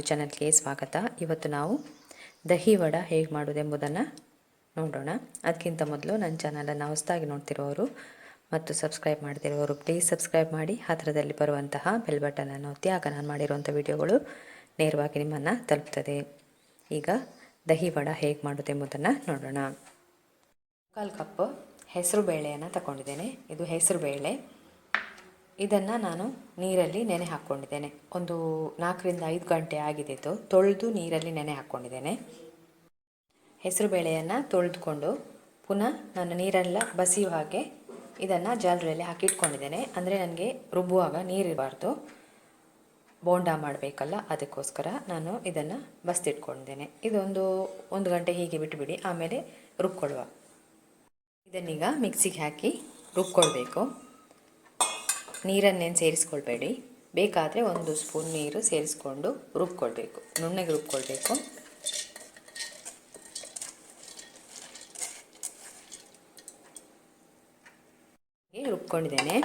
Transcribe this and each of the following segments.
ಚಾನಲ್ಗೆ ಸ್ವಾಗತ. ಇವತ್ತು ನಾವು ದಹಿ ವಡ ಹೇಗೆ ಮಾಡೋದೆಂಬುದನ್ನು ನೋಡೋಣ. ಅದಕ್ಕಿಂತ ಮೊದಲು ನನ್ನ ಚಾನಲನ್ನು ಹೊಸದಾಗಿ ನೋಡ್ತಿರೋರು ಮತ್ತು ಸಬ್ಸ್ಕ್ರೈಬ್ ಮಾಡ್ತಿರೋರು ಪ್ಲೀಸ್ ಸಬ್ಸ್ಕ್ರೈಬ್ ಮಾಡಿ, ಹತ್ತಿರದಲ್ಲಿ ಬರುವಂತಹ ಬೆಲ್ ಬಟನನ್ನು ಒತ್ತಿ. ಆಗ ನಾನು ಮಾಡಿರುವಂಥ ವಿಡಿಯೋಗಳು ನೇರವಾಗಿ ನಿಮ್ಮನ್ನು ತಲುಪ್ತದೆ. ಈಗ ದಹಿ ವಡ ಹೇಗೆ ಮಾಡೋದೆಂಬುದನ್ನು ನೋಡೋಣ. 1/4 ಕಪ್ ಹೆಸರು ಬೇಳೆಯನ್ನು ತಗೊಂಡಿದ್ದೇನೆ. ಇದು ಹೆಸರು ಬೇಳೆ. ಇದನ್ನು ನಾನು ನೀರಲ್ಲಿ ನೆನೆ ಹಾಕ್ಕೊಂಡಿದ್ದೇನೆ. ಒಂದು 4 ರಿಂದ 5 ಗಂಟೆ ಆಗಿದೆ. ತೊಳೆದು ನೀರಲ್ಲಿ ನೆನೆ ಹಾಕ್ಕೊಂಡಿದ್ದೇನೆ. ಹೆಸರು ಬೇಳೆಯನ್ನು ತೊಳೆದುಕೊಂಡು ಪುನಃ ನಾನು ನೀರೆಲ್ಲ ಬಸಿಯುವ ಹಾಗೆ ಇದನ್ನು ಜಾಲರಿಯಲ್ಲಿ ಹಾಕಿಟ್ಕೊಂಡಿದ್ದೇನೆ. ಅಂದರೆ ನನಗೆ ರುಬ್ಬುವಾಗ ನೀರಿರಬಾರ್ದು, ಬೋಂಡ ಮಾಡಬೇಕಲ್ಲ, ಅದಕ್ಕೋಸ್ಕರ ನಾನು ಇದನ್ನು ಬಸ್ತಿಟ್ಕೊಂಡಿದ್ದೇನೆ. ಇದೊಂದು 1 ಗಂಟೆ ಹೀಗೆ ಬಿಟ್ಟುಬಿಡಿ, ಆಮೇಲೆ ರುಬ್ಕೊಳ್ಳುವ. ಇದನ್ನೀಗ ಮಿಕ್ಸಿಗೆ ಹಾಕಿ ರುಬ್ಕೊಳ್ಬೇಕು. ನೀರನ್ನೇನು ಸೇರಿಸ್ಕೊಳ್ಬೇಡಿ, ಬೇಕಾದರೆ 1 ಸ್ಪೂನ್ ನೀರು ಸೇರಿಸ್ಕೊಂಡು ರುಬ್ಕೊಳ್ಬೇಕು, ನುಣ್ಣಗೆ ರುಬ್ಕೊಳ್ಬೇಕು. ರುಬ್ಕೊಂಡಿದ್ದೇನೆ.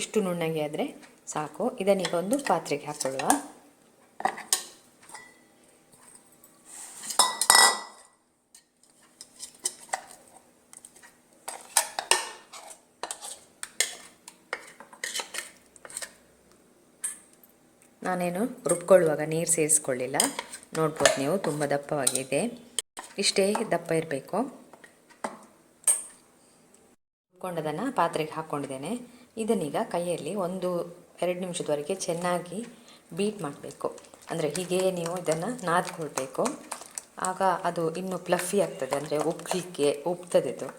ಇಷ್ಟು ನುಣ್ಣಗೆ ಆದರೆ ಸಾಕು. ಇದನ್ನೀಗ ಒಂದು ಪಾತ್ರೆಗೆ ಹಾಕ್ಕೊಳ್ಳುವ. ನಾನೇನು ರುಬ್ಕೊಳ್ಳುವಾಗ ನೀರು ಸೇರಿಸ್ಕೊಳ್ಳಿಲ್ಲ, ನೋಡ್ಬೋದು ನೀವು, ತುಂಬ ದಪ್ಪವಾಗಿದೆ. ಇಷ್ಟೇ ದಪ್ಪ ಇರಬೇಕು. ರುಬ್ಕೊಂಡದನ್ನು ಪಾತ್ರೆಗೆ ಹಾಕ್ಕೊಂಡಿದ್ದೇನೆ. ಇದನ್ನೀಗ ಕೈಯಲ್ಲಿ 1-2 ನಿಮಿಷದವರೆಗೆ ಚೆನ್ನಾಗಿ ಬೀಟ್ ಮಾಡಬೇಕು. ಅಂದರೆ ಹೀಗೆ ನೀವು ಇದನ್ನು ನಾದ್ಕೊಳ್ಬೇಕು. ಆಗ ಅದು ಇನ್ನೂ ಫ್ಲಫಿ ಆಗ್ತದೆ, ಅಂದರೆ ಉಬ್ತದೆ. ಇದು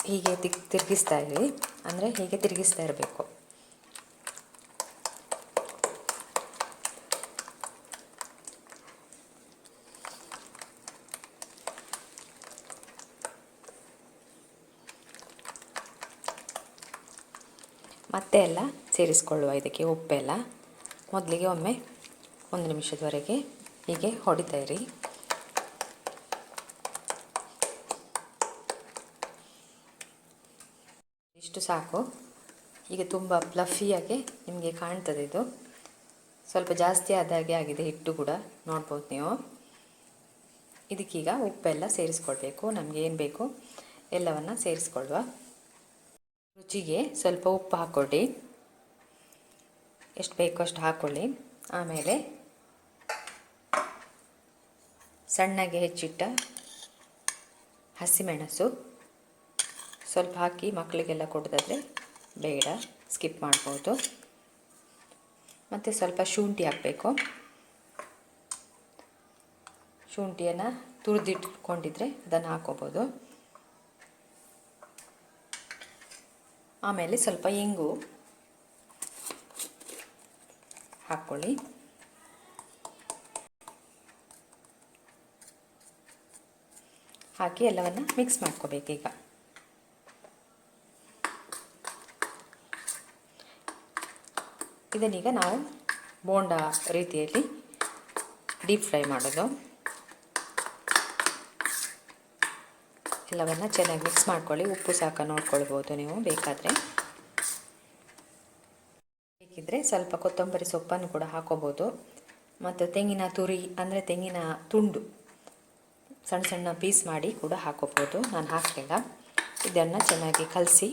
ಹೀಗೆ ತಿರುಗಿಸ್ತಾ ಇರಿ, ಅಂದರೆ ಹೀಗೆ ತಿರುಗಿಸ್ತಾ ಇರಬೇಕು. ಮತ್ತೆ ಎಲ್ಲ ಸೇರಿಸ್ಕೊಳ್ಳುವ. ಇದಕ್ಕೆ ಉಪ್ಪೆಲ್ಲ ಮೊದಲಿಗೆ ಒಮ್ಮೆ 1 ನಿಮಿಷದವರೆಗೆ ಹೀಗೆ ಹೊಡಿತಾ ಇರಿ. ಇಷ್ಟು ಸಾಕು. ಈಗ ತುಂಬ ಫ್ಲಫಿಯಾಗಿ ನಿಮಗೆ ಕಾಣ್ತದೆ. ಇದು ಸ್ವಲ್ಪ ಜಾಸ್ತಿ ಆದಾಗೆ ಆಗಿದೆ, ಹಿಟ್ಟು ಕೂಡ ನೋಡ್ಬೋದು ನೀವು. ಇದಕ್ಕೀಗ ಉಪ್ಪೆಲ್ಲ ಸೇರಿಸ್ಕೊಳ್ಬೇಕು. ನಮಗೆ ಏನು ಬೇಕು ಎಲ್ಲವನ್ನು ಸೇರಿಸ್ಕೊಳ್ಳುವ. ರುಚಿಗೆ ಸ್ವಲ್ಪ ಉಪ್ಪು ಹಾಕ್ಕೊಳ್ಳಿ, ಎಷ್ಟು ಬೇಕೋ ಅಷ್ಟು ಹಾಕ್ಕೊಳ್ಳಿ. ಆಮೇಲೆ ಸಣ್ಣಗೆ ಹೆಚ್ಚಿಟ್ಟ ಹಸಿಮೆಣಸು ಸ್ವಲ್ಪ ಹಾಕಿ. ಮಕ್ಕಳಿಗೆಲ್ಲ ಕೊಡೋದಾದರೆ ಬೇಡ, ಸ್ಕಿಪ್ ಮಾಡ್ಬೋದು. ಮತ್ತು ಸ್ವಲ್ಪ ಶುಂಠಿ ಹಾಕಬೇಕು. ಶುಂಠಿಯನ್ನು ತುರಿದಿಟ್ಕೊಂಡಿದ್ರೆ ಅದನ್ನು ಹಾಕೋಬೋದು. ಆಮೇಲೆ ಸ್ವಲ್ಪ ಇಂಗು ಹಾಕ್ಕೊಳ್ಳಿ. ಹಾಕಿ ಎಲ್ಲವನ್ನು ಮಿಕ್ಸ್ ಮಾಡ್ಕೋಬೇಕೀಗ. ಇದನ್ನೀಗ ನಾವು ಬೋಂಡ ರೀತಿಯಲ್ಲಿ ಡೀಪ್ ಫ್ರೈ ಮಾಡೋದು. ಎಲ್ಲವನ್ನು ಚೆನ್ನಾಗಿ ಮಿಕ್ಸ್ ಮಾಡ್ಕೊಳ್ಳಿ. ಉಪ್ಪು ಸಾಕ ನೋಡ್ಕೊಳ್ಬೋದು ನೀವು ಬೇಕಾದರೆ. ಬೇಕಿದ್ದರೆ ಸ್ವಲ್ಪ ಕೊತ್ತಂಬರಿ ಸೊಪ್ಪನ್ನು ಕೂಡ ಹಾಕೋಬೋದು. ಮತ್ತು ತೆಂಗಿನ ತುರಿ, ಅಂದರೆ ತೆಂಗಿನ ತುಂಡು ಸಣ್ಣ ಸಣ್ಣ ಪೀಸ್ ಮಾಡಿ ಕೂಡ ಹಾಕೋಬೋದು. ನಾನು ಹಾಕಲಿಲ್ಲ. ಇದನ್ನು ಚೆನ್ನಾಗಿ ಕಲಸಿ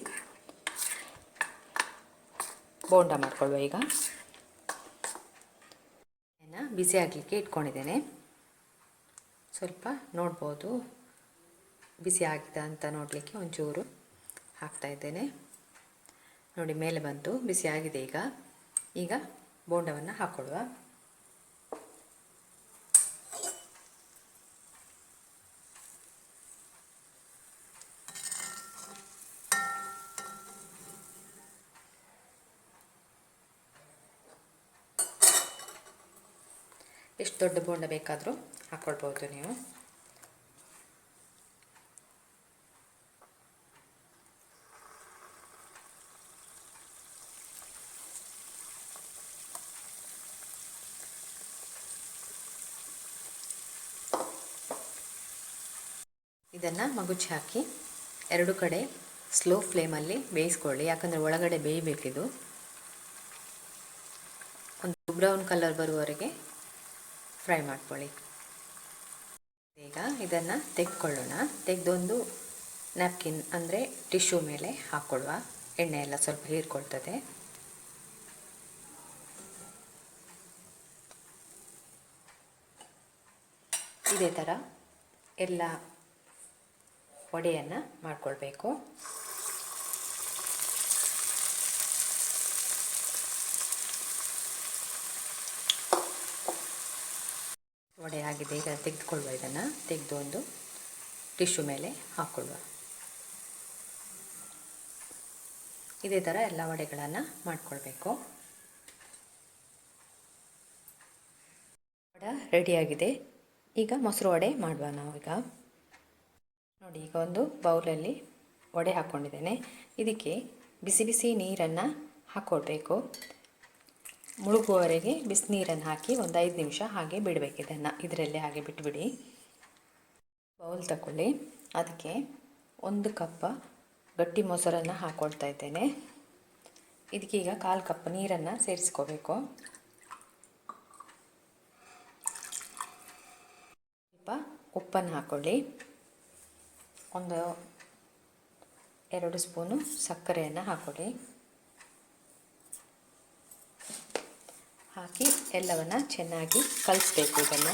ಬೋಂಡ ಮಾಡ್ಕೊಳ್ಳುವ. ಈಗ ಬಿಸಿ ಆಗಲಿಕ್ಕೆ ಇಟ್ಕೊಂಡಿದ್ದೇನೆ. ಸ್ವಲ್ಪ ನೋಡ್ಬೋದು ಬಿಸಿ ಆಗಿದೆ ಅಂತ ನೋಡಲಿಕ್ಕೆ ಒಂಚೂರು ಹಾಕ್ತಾಯಿದ್ದೇನೆ. ನೋಡಿ, ಮೇಲೆ ಬಂತು, ಬಿಸಿ ಆಗಿದೆ. ಈಗ ಬೋಂಡವನ್ನು ಹಾಕ್ಕೊಳ್ಳುವ. ಎಷ್ಟು ದೊಡ್ಡ ಬೋಂಡ ಬೇಕಾದರೂ ಹಾಕ್ಕೊಳ್ಬೋದು ನೀವು. ಇದನ್ನು ಮಗುಚಿ ಹಾಕಿ 2 ಕಡೆ ಸ್ಲೋ ಫ್ಲೇಮಲ್ಲಿ ಬೇಯಿಸ್ಕೊಳ್ಳಿ, ಯಾಕಂದರೆ ಒಳಗಡೆ ಬೇಯಬೇಕಿದು. ಒಂದು ಬ್ರೌನ್ ಕಲರ್ ಬರುವವರೆಗೆ ಫ್ರೈ ಮಾಡ್ಕೊಳ್ಳಿ. ಈಗ ಇದನ್ನು ತೆಗೆದುಕೊಳ್ಳೋಣ. ತೆಗೆದೊಂದು ನ್ಯಾಪ್ಕಿನ್ ಅಂದರೆ ಟಿಶ್ಯೂ ಮೇಲೆ ಹಾಕ್ಕೊಳ್ಳುವ. ಎಣ್ಣೆ ಎಲ್ಲ ಸ್ವಲ್ಪ ಹೀರ್ಕೊಳ್ತದೆ. ಇದೇ ಥರ ಎಲ್ಲ ವಡೆಯನ್ನು ಮಾಡಿಕೊಳ್ಬೇಕು. ವಡೆ ಆಗಿದೆ. ಈಗ ತೆಗೆದುಕೊಳ್ಳುವ. ಇದನ್ನು ತೆಗೆದು ಒಂದು ಟಿಶ್ಯೂ ಮೇಲೆ ಹಾಕ್ಕೊಳ್ಳುವ. ಇದೇ ಥರ ಎಲ್ಲ ವಡೆಗಳನ್ನು ಮಾಡಿಕೊಳ್ಬೇಕು. ವಡೆ ರೆಡಿಯಾಗಿದೆ. ಈಗ ಮೊಸರು ವಡೆ ಮಾಡುವ ನಾವೀಗ. ನೋಡಿ, ಈಗ ಒಂದು ಬೌಲಲ್ಲಿ ವಡೆ ಹಾಕ್ಕೊಂಡಿದ್ದೇನೆ. ಇದಕ್ಕೆ ಬಿಸಿ ಬಿಸಿ ನೀರನ್ನು ಹಾಕ್ಕೊಳ್ಬೇಕು. ಮುಳುಗುವವರೆಗೆ ಬಿಸಿನೀರನ್ನು ಹಾಕಿ ಒಂದು 5 ನಿಮಿಷ ಹಾಗೆ ಬಿಡಬೇಕು. ಇದರಲ್ಲೇ ಹಾಗೆ ಬಿಟ್ಟುಬಿಡಿ. ಬೌಲ್ ತಗೊಳ್ಳಿ. ಅದಕ್ಕೆ 1 ಕಪ್ ಗಟ್ಟಿ ಮೊಸರನ್ನು ಹಾಕ್ಕೊಳ್ತಾ ಇದ್ದೇನೆ. ಇದಕ್ಕೀಗ 1/4 ಕಪ್ ನೀರನ್ನು ಸೇರಿಸ್ಕೋಬೇಕು. ಸ್ವಲ್ಪ ಉಪ್ಪನ್ನು ಹಾಕ್ಕೊಳ್ಳಿ. ಒಂದು 2 ಸ್ಪೂನು ಸಕ್ಕರೆಯನ್ನು ಹಾಕ್ಕೊಳ್ಳಿ. ಹಾಕಿ ಎಲ್ಲವನ್ನು ಚೆನ್ನಾಗಿ ಕಲಿಸ್ಬೇಕು. ಇದನ್ನು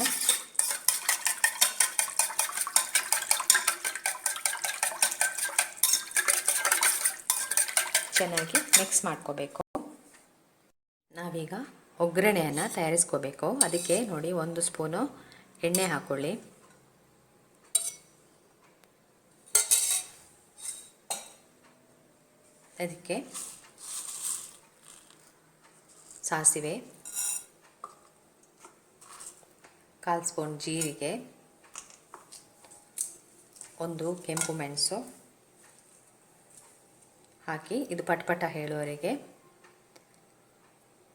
ಚೆನ್ನಾಗಿ ಮಿಕ್ಸ್ ಮಾಡ್ಕೋಬೇಕು. ನಾವೀಗ ಒಗ್ಗರಣೆಯನ್ನು ತಯಾರಿಸ್ಕೋಬೇಕು. ಅದಕ್ಕೆ ನೋಡಿ, 1 ಸ್ಪೂನು ಎಣ್ಣೆ ಹಾಕ್ಕೊಳ್ಳಿ. ಅದಕ್ಕೆ ಸಾಸಿವೆ, 1/4 ಸ್ಪೂನ್ ಜೀರಿಗೆ, 1 ಕೆಂಪು ಮೆಣಸು ಹಾಕಿ ಇದು ಪಟಪಟ ಹೇಳುವವರೆಗೆ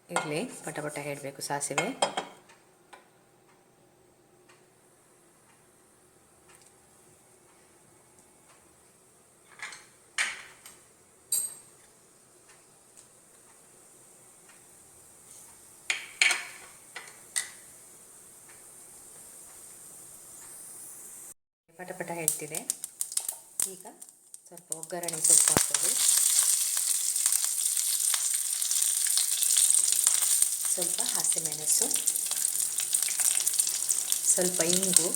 ಇರಲಿ. ಪಟಪಟ ಹೇಳಬೇಕು ಸಾಸಿವೆ. ಪಟಪಟ ಹೇಳ್ತಿದೆ. ಈಗ ಸ್ವಲ್ಪ ಒಗ್ಗರಣೆ ಸೊಪ್ಪು ಹಾಕೊಳ್ಳಿ. ಸ್ವಲ್ಪ ಹಸಿಮೆಣಸು, ಸ್ವಲ್ಪ ಇಂಗು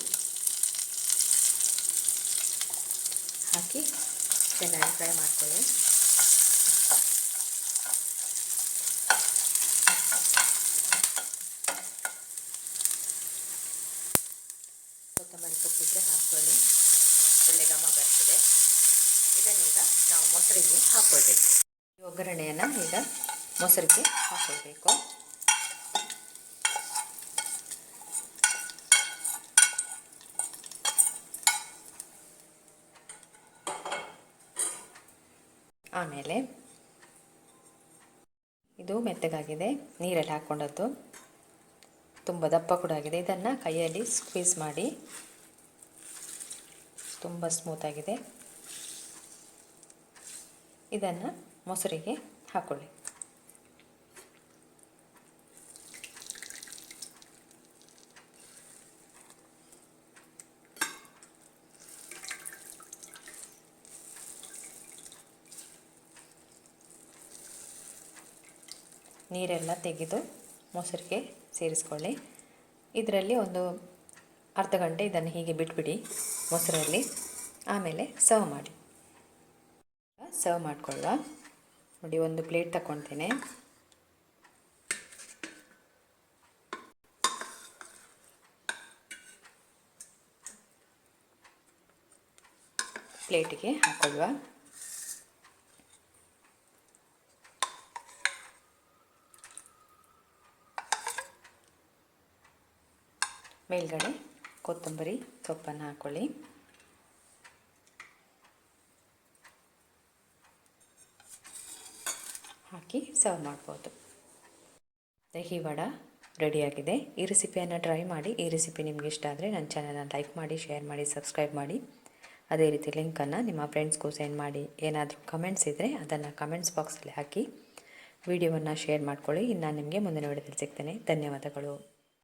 ಹಾಕಿ ಚೆನ್ನಾಗಿ ಫ್ರೈ ಮಾಡ್ಕೊಳ್ಳಿ. ಕೊತ್ತಂಬರಿ ಸೊಪ್ಪಿದ್ರೆ ಹಾಕ್ಕೊಳ್ಳಿ, ಒಳ್ಳೆ ಘಮ ಬರ್ತದೆ. ಇದನ್ನೀಗ ನಾವು ಮೊಸರಿಗೆ ಹಾಕ್ಕೊಳ್ಬೇಕು. ಈ ಒಗ್ಗರಣೆಯನ್ನು ಈಗ ಮೊಸರಿಗೆ ಹಾಕ್ಕೊಳ್ಬೇಕು. ಆಮೇಲೆ ಇದು ಮೆತ್ತಗಾಗಿದೆ, ನೀರಲ್ಲಿ ಹಾಕ್ಕೊಂಡದ್ದು, ತುಂಬ ದಪ್ಪ ಕೂಡ ಆಗಿದೆ. ಇದನ್ನು ಕೈಯಲ್ಲಿ ಸ್ಕ್ವೀಸ್ ಮಾಡಿ, ತುಂಬ ಸ್ಮೂತಾಗಿದೆ. ಇದನ್ನು ಮೊಸರಿಗೆ ಹಾಕ್ಕೊಳ್ಳಿ. ನೀರೆಲ್ಲ ತೆಗೆದು ಮೊಸರಿಗೆ ಸೇರಿಸ್ಕೊಳ್ಳಿ. ಇದರಲ್ಲಿ ಒಂದು ಅರ್ಧ ಗಂಟೆ ಇದನ್ನು ಹೀಗೆ ಬಿಟ್ಬಿಡಿ ಮೊಸರಲ್ಲಿ. ಆಮೇಲೆ ಸರ್ವ್ ಮಾಡಿ. ಸರ್ವ್ ಮಾಡಿಕೊಳ್ಳುವ. ನೋಡಿ, ಒಂದು ಪ್ಲೇಟ್ ತಗೊಳ್ತೇನೆ. ಪ್ಲೇಟಿಗೆ ಹಾಕೊಳ್ಳುವ. ಮೇಲ್ಗಡೆ ಕೊತ್ತಂಬರಿ ಸೊಪ್ಪನ್ನು ಹಾಕ್ಕೊಳ್ಳಿ. ಹಾಕಿ ಸರ್ವ್ ಮಾಡ್ಬೋದು. ದಹಿ ವಡೆ ರೆಡಿಯಾಗಿದೆ. ಈ ರೆಸಿಪಿಯನ್ನು ಟ್ರೈ ಮಾಡಿ. ಈ ರೆಸಿಪಿ ನಿಮಗೆ ಇಷ್ಟ ಆದರೆ ನನ್ನ ಚಾನಲನ್ನು ಲೈಕ್ ಮಾಡಿ, ಶೇರ್ ಮಾಡಿ, ಸಬ್ಸ್ಕ್ರೈಬ್ ಮಾಡಿ. ಅದೇ ರೀತಿ ಲಿಂಕನ್ನು ನಿಮ್ಮ ಫ್ರೆಂಡ್ಸ್ಗೂ ಸೆಂಡ್ ಮಾಡಿ. ಏನಾದರೂ ಕಮೆಂಟ್ಸ್ ಇದ್ದರೆ ಅದನ್ನು ಕಮೆಂಟ್ಸ್ ಬಾಕ್ಸಲ್ಲಿ ಹಾಕಿ. ವಿಡಿಯೋವನ್ನು ಶೇರ್ ಮಾಡ್ಕೊಳ್ಳಿ. ಇನ್ನು ನಿಮಗೆ ಮುಂದಿನ ವಿಡಿಯೋದಲ್ಲಿ ಸಿಗ್ತೇನೆ. ಧನ್ಯವಾದಗಳು.